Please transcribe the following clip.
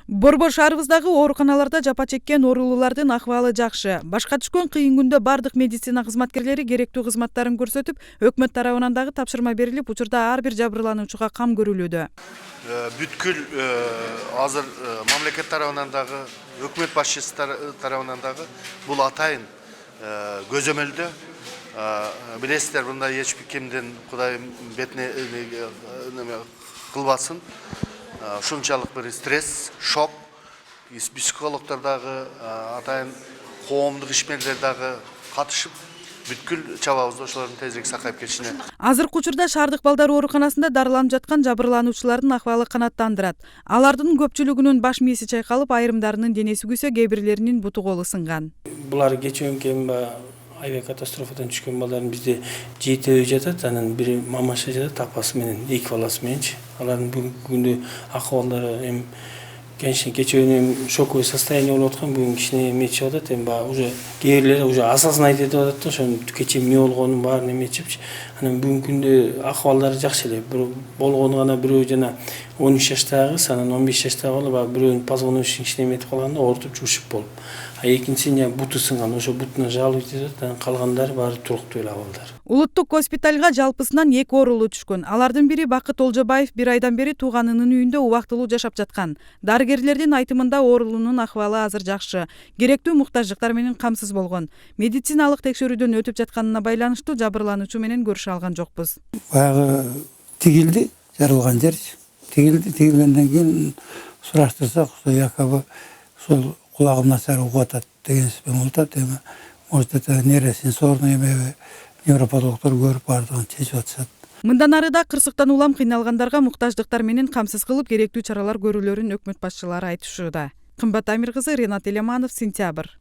Борбор шаарыбыздагы ооруканаларда жапа чеккен оорулуулардын акыбалы жакшы. Башка түшкөн кыйын күндө бардык медицина кызматкерлери керектүү кызматтарын көрсөтүп, өкмөт тарабынан дагы тапшырма берилип, учурда ар бир жабырлануучуга кам көрүлүүдө. Бүткүл азыр мамлекет тарабынан дагы, өкмөт башчысы тарабынан дагы бул атайын көзөмөлдө. Билесиздер, мында эч кимдин Кудайым бетине кылбасын. Ушунчалык бир стресс, шок, психологдор дагы атайын коомдук ишмерлер дагы катышып, бүткүл чабабызды ошолордун тезирээк сакайып кетишине. Азыркы учурда шаардык балдар ооруканасында дарыланып жаткан жабырлануучулардын акыбалы канааттандырат. Алардын көпчүлүгүнүн баш мээси чайкалып, айрымдарынын денеси күйсө, кээ бирлеринин буту колу сынган. Булар кечөөнкү авиакатастрофадан түшкөн балдардын бизде 7 жатат, анан бири мамаша жатат, апасы менен 2 баласы мененчи. Алардын бүгүнкү күндө акыбалдары кечөөнү шоковый состояние болуп аткан, бүгүн кичине эметип атат, уже кээ бирлери уже осознать этип атат да, ошо кечээ эмне болгонун баарын эметишипчи. Анан бүгүнкү күндө акыбалдары жакшы эле. Болгону гана бирөө жана 13 жаштагы, анан 15 жаштагы бала бирөөнүн позвоночник ичине эметип калганда ортуп жушуп болуп. Экинчисинин буту сынган, ошо бутуна жалып жатат, анан калгандары баары туруктуу эле абалдар. Улуттук госпиталга жалпысынан 2 оорулуу түшкөн. Алардын бири Бакыт Олжобаев 1 айдан бери тууганынын үйүндө убактылуу жашап жаткан. Дарыгерлердин айтымында оорулуунун акыбалы азыр жакшы. Керектүү муктаждыктар менен камсыз болгон. Медициналык текшерүүдөн өтүп жатканына байланыштуу жабырлануучу менен көрүшө алган жокпуз. Баягы тигилди, жарылган жер. Тигилгенден кийин сураштырсак, якобы ушул кулагым начар угуп атат деген сөзбен болуп, может это нейросенсорный невропатологдор көрүп бардыгын чечип атышат. Мындан ары да кырсыктан улам кыйналгандарга муктаждыктар менен камсыз кылып, керектүү чаралар көрүлөрүн өкмөт башчылары айтышууда. Кымбат Амир кызы, Ренат Элеманов, Сентябрь.